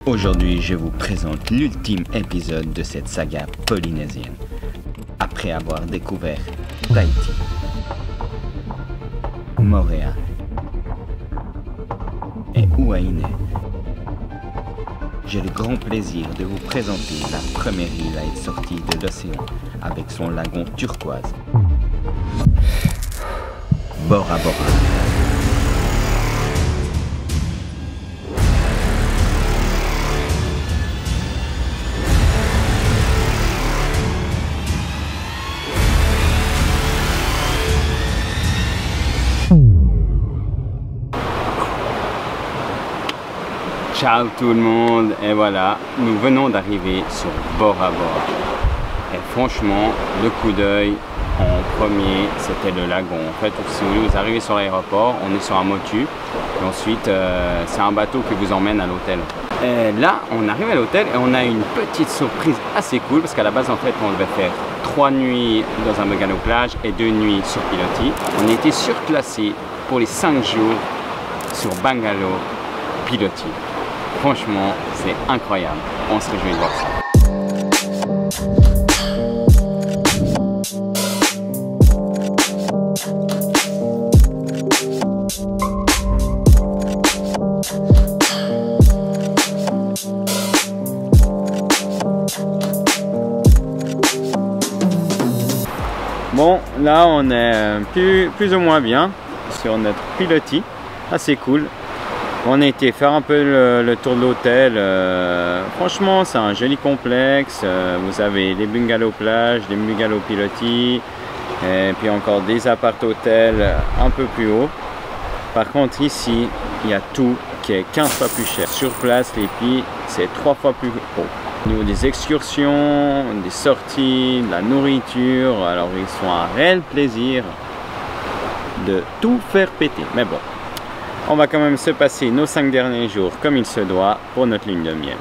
Aujourd'hui, je vous présente l'ultime épisode de cette saga polynésienne. Après avoir découvert Tahiti, Moorea et Huaïné, j'ai le grand plaisir de vous présenter la première île à être sortie de l'océan avec son lagon turquoise, Bora Bora. Ciao tout le monde, et voilà, nous venons d'arriver sur Bora Bora. Et franchement, le coup d'œil en premier, c'était le lagon. En fait, si vous arrivez sur l'aéroport, on est sur un motu, et ensuite c'est un bateau qui vous emmène à l'hôtel. Et là, on arrive à l'hôtel et on a une petite surprise assez cool, parce qu'à la base, en fait, on devait faire 3 nuits dans un bungalow plage et 2 nuits sur Piloti. On a été surclassé pour les 5 jours sur bungalow Piloti. Franchement, c'est incroyable. On se réjouit de voir ça. Bon, là on est plus ou moins bien sur notre Piloti. Assez cool. On a été faire un peu le tour de l'hôtel. Franchement, c'est un joli complexe. Vous avez des bungalows plage, des bungalows Piloti, et puis encore des appart-hôtels un peu plus haut. Par contre, ici, il y a tout qui est 15 fois plus cher. Sur place, les prix, c'est 3 fois plus haut. Au niveau des excursions, des sorties, de la nourriture, alors ils sont un réel plaisir de tout faire péter. Mais bon. On va quand même se passer nos 5 derniers jours comme il se doit pour notre lune de miel.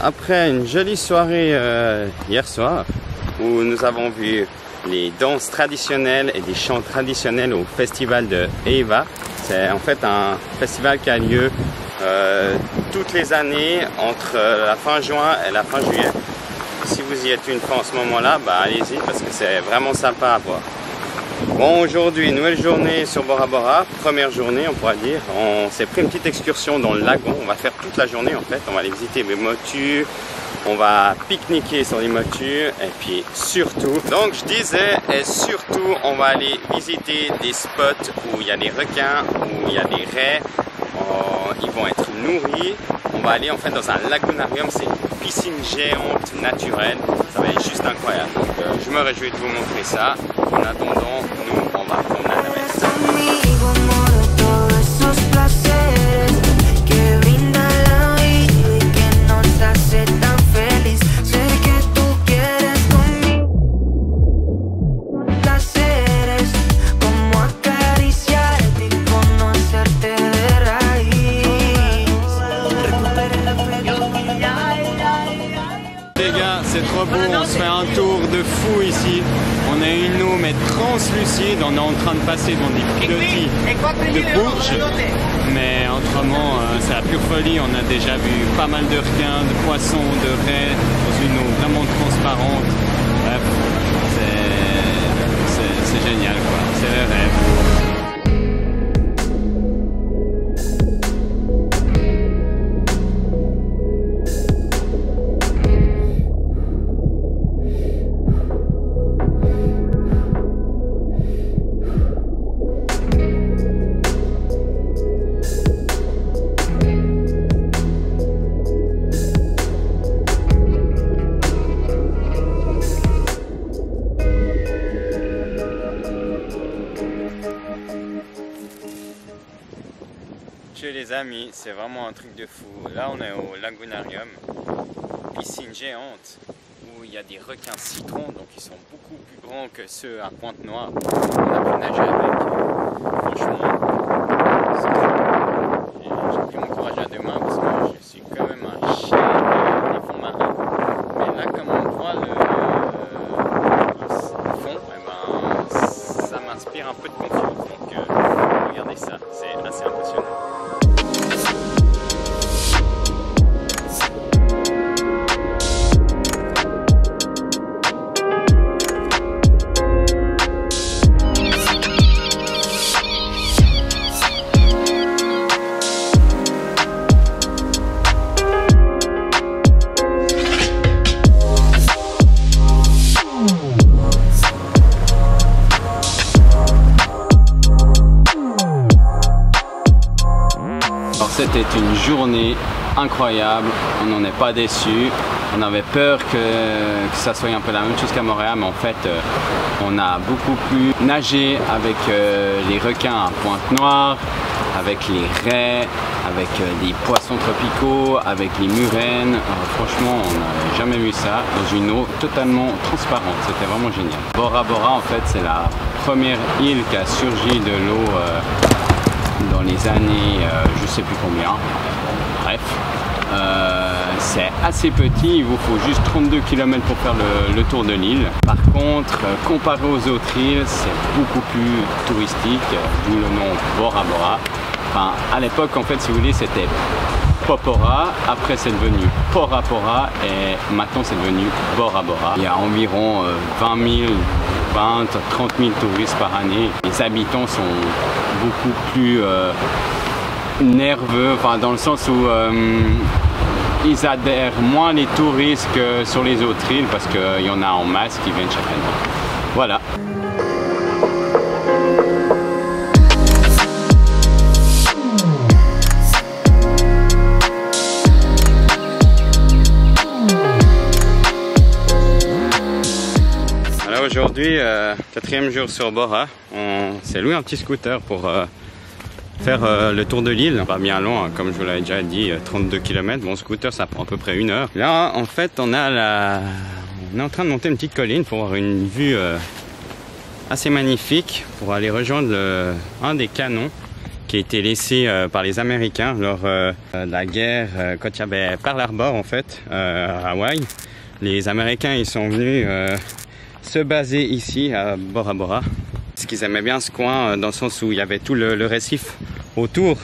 Après une jolie soirée hier soir où nous avons vu les danses traditionnelles et des chants traditionnels au festival de Eva. C'est en fait un festival qui a lieu toutes les années entre la fin juin et la fin juillet. Si vous y êtes une fois en ce moment-là, bah allez-y parce que c'est vraiment sympa à voir. Bon, aujourd'hui, nouvelle journée sur Bora Bora, première journée on pourra dire. On s'est pris une petite excursion dans le lagon, on va faire toute la journée en fait, on va aller visiter les motus, on va pique-niquer sur les motus et puis surtout, donc je disais, et surtout on va aller visiter des spots où il y a des requins, où il y a des raies. Ils vont être nourris. On va aller en fait dans un lagunarium, c'est une piscine géante naturelle. Ça va être juste incroyable. Donc, je me réjouis de vous montrer ça. En attendant, nous on va prendre la navette. C'est trop beau, on se fait un tour de fou ici. On a une eau mais translucide, on est en train de passer dans des pilotis de Bourges. Mais autrement, c'est la pure folie. On a déjà vu pas mal de requins, de poissons, de raies dans une eau vraiment transparente. Bref, c'est génial quoi, c'est le rêve. Les amis, c'est vraiment un truc de fou. Là on est au lagunarium, piscine géante où il y a des requins citrons, donc ils sont beaucoup plus grands que ceux à Pointe-Noire. On a pu nager avec. Franchement, j'ai pris mon courage à deux mains parce que je suis quand même un chien des fonds marins. Mais là comme on voit le journée incroyable, on n'en est pas déçu. On avait peur que ça soit un peu la même chose qu'à Montréal, mais en fait on a beaucoup pu nager avec les requins à pointe noire, avec les raies, avec des poissons tropicaux, avec les murènes. Franchement, on n'a jamais vu ça dans une eau totalement transparente. C'était vraiment génial. Bora Bora, en fait, c'est la première île qui a surgi de l'eau dans les années, je sais plus combien. Bref, c'est assez petit. Il vous faut juste 32 km pour faire le tour de l'île. Par contre, comparé aux autres îles, c'est beaucoup plus touristique, d'où le nom Bora Bora. Enfin, à l'époque, en fait, si vous voulez, c'était Popora, après c'est devenu Pora Pora et maintenant c'est devenu Bora Bora. Il y a environ 30 000 touristes par année. Les habitants sont beaucoup plus nerveux, enfin, dans le sens où ils adhèrent moins les touristes que sur les autres îles parce qu'il y en a en masse qui viennent chaque année. Voilà. Aujourd'hui, 4e jour sur Bora, on s'est loué un petit scooter pour faire le tour de l'île. Pas bien long, hein, comme je vous l'avais déjà dit, 32 km. Bon, scooter, ça prend à peu près 1 heure. Là, en fait, on est en train de monter une petite colline pour avoir une vue assez magnifique, pour aller rejoindre un des canons qui a été laissé par les Américains lors de la guerre quand il y avait Pearl Harbor, en fait, à Hawaï. Les Américains, ils sont venus se baser ici à Bora Bora. Parce qu'ils aimaient bien ce coin dans le sens où il y avait tout le récif autour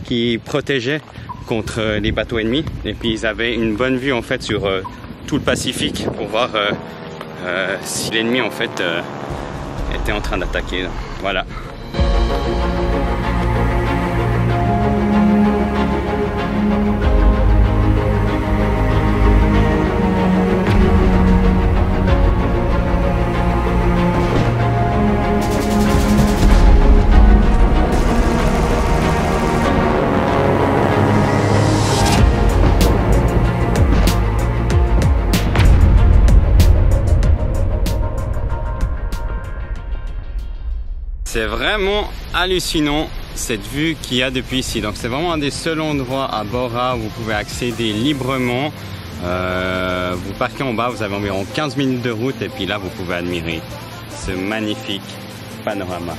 qui protégeait contre les bateaux ennemis. Et puis ils avaient une bonne vue en fait sur tout le Pacifique pour voir si l'ennemi en fait était en train d'attaquer. Voilà. C'est vraiment hallucinant cette vue qu'il y a depuis ici. Donc c'est vraiment un des seuls endroits à Bora où vous pouvez accéder librement. Vous parquez en bas, vous avez environ 15 minutes de route et puis là vous pouvez admirer ce magnifique panorama.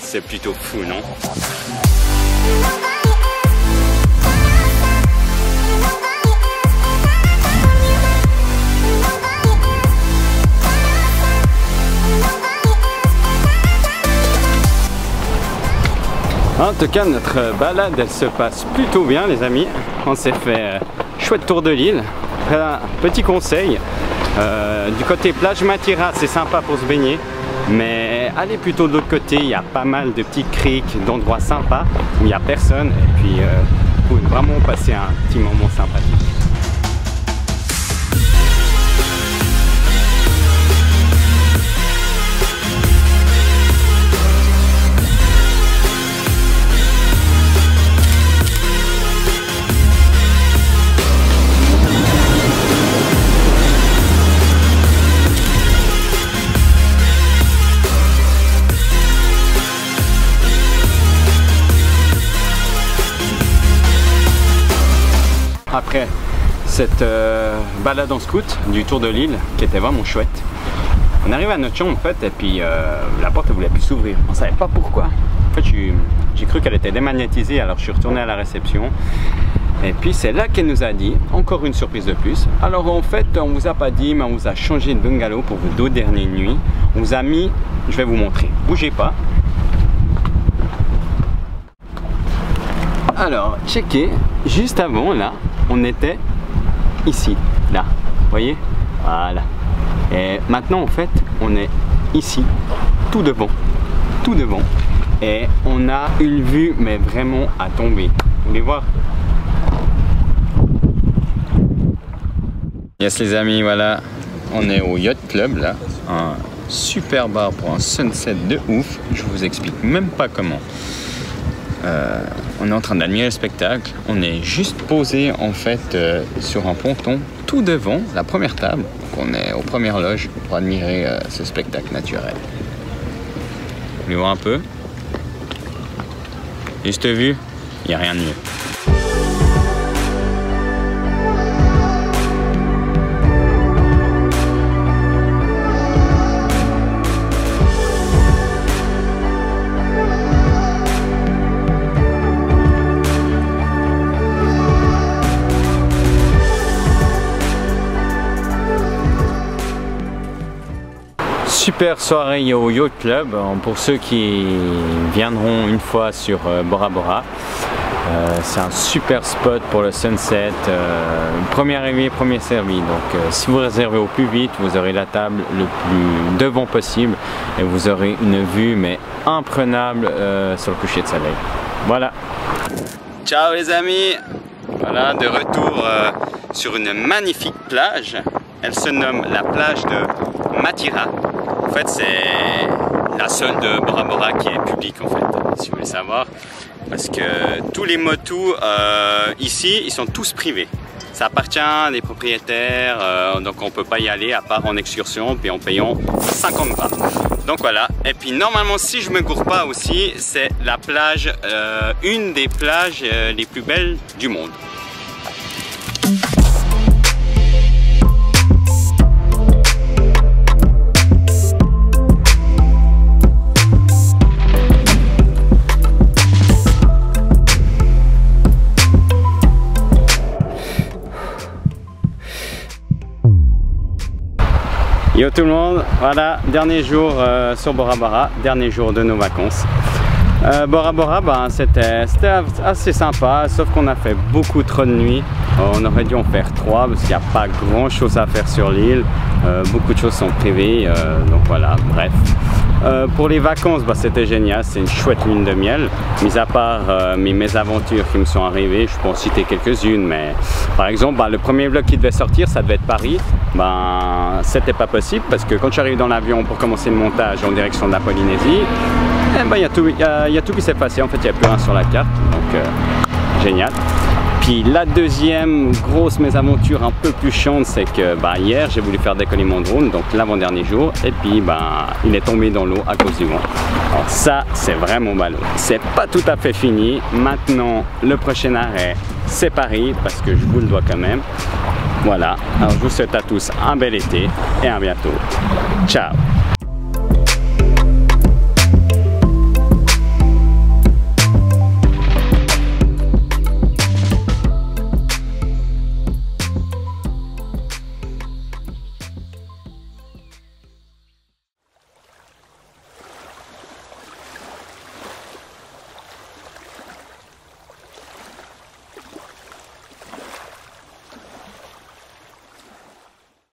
C'est plutôt fou, non? En tout cas, notre balade, elle se passe plutôt bien, les amis. On s'est fait chouette tour de l'île. Petit conseil, du côté plage Matira, c'est sympa pour se baigner. Mais allez plutôt de l'autre côté, il y a pas mal de petites criques, d'endroits sympas où il n'y a personne. Et puis, vous pouvez vraiment passer un petit moment sympathique. Après cette balade en scout du tour de l'île qui était vraiment chouette, on arrive à notre chambre en fait et puis la porte ne voulait plus s'ouvrir. On ne savait pas pourquoi. En fait j'ai cru qu'elle était démagnétisée, alors je suis retourné à la réception et puis c'est là qu'elle nous a dit encore une surprise de plus. Alors en fait on vous a pas dit, mais on vous a changé de bungalow pour vos 2 dernières nuits. On vous a mis, je vais vous montrer, bougez pas. Alors checkez, juste avant là on était ici, là, vous voyez, voilà. Et maintenant en fait on est ici, tout devant, et on a une vue mais vraiment à tomber. Vous voulez voir? Yes les amis, voilà, on est au Yacht Club là, un super bar pour un sunset de ouf. Je vous explique même pas comment. on est en train d'admirer le spectacle. On est juste posé en fait sur un ponton tout devant la première table. Donc on est aux premières loges pour admirer ce spectacle naturel. Vous voulez voir un peu? Juste vue, il n'y a rien de mieux. Super soirée au Yacht Club pour ceux qui viendront une fois sur Bora Bora. C'est un super spot pour le sunset, premier arrivé, premier servi. Donc si vous réservez au plus vite, vous aurez la table le plus devant possible et vous aurez une vue mais imprenable sur le coucher de soleil. Voilà. Ciao les amis. Voilà, de retour sur une magnifique plage. Elle se nomme la plage de Matira. En fait, c'est la seule de Bora Bora qui est publique, en fait, si vous voulez savoir. Parce que tous les motus ici, ils sont tous privés. Ça appartient à des propriétaires, donc on ne peut pas y aller à part en excursion, puis en payant 50 bahts. Donc voilà. Et puis normalement, si je ne me gourre pas aussi, c'est la plage, une des plages les plus belles du monde. Yo tout le monde, voilà, dernier jour sur Bora Bora, dernier jour de nos vacances. Bora Bora, ben, c'était assez sympa, sauf qu'on a fait beaucoup trop de nuits. On aurait dû en faire 3 parce qu'il n'y a pas grand chose à faire sur l'île. Beaucoup de choses sont privées, donc voilà, bref. Pour les vacances, bah, c'était génial, c'est une chouette lune de miel. Mis à part mes aventures qui me sont arrivées, je peux en citer quelques-unes, mais par exemple, bah, le premier vlog qui devait sortir, ça devait être Paris. Ben, c'était pas possible parce que quand j'arrive dans l'avion pour commencer le montage en direction de la Polynésie, eh ben, y a tout qui s'est passé. En fait, il n'y a plus rien sur la carte, donc génial. Puis la deuxième grosse mésaventure un peu plus chiante, c'est que bah, hier j'ai voulu faire décoller mon drone, donc l'avant-dernier jour, et puis bah, il est tombé dans l'eau à cause du vent. Alors ça, c'est vraiment ballot. C'est pas tout à fait fini. Maintenant, le prochain arrêt, c'est Paris, parce que je vous le dois quand même. Voilà, alors je vous souhaite à tous un bel été et à bientôt. Ciao!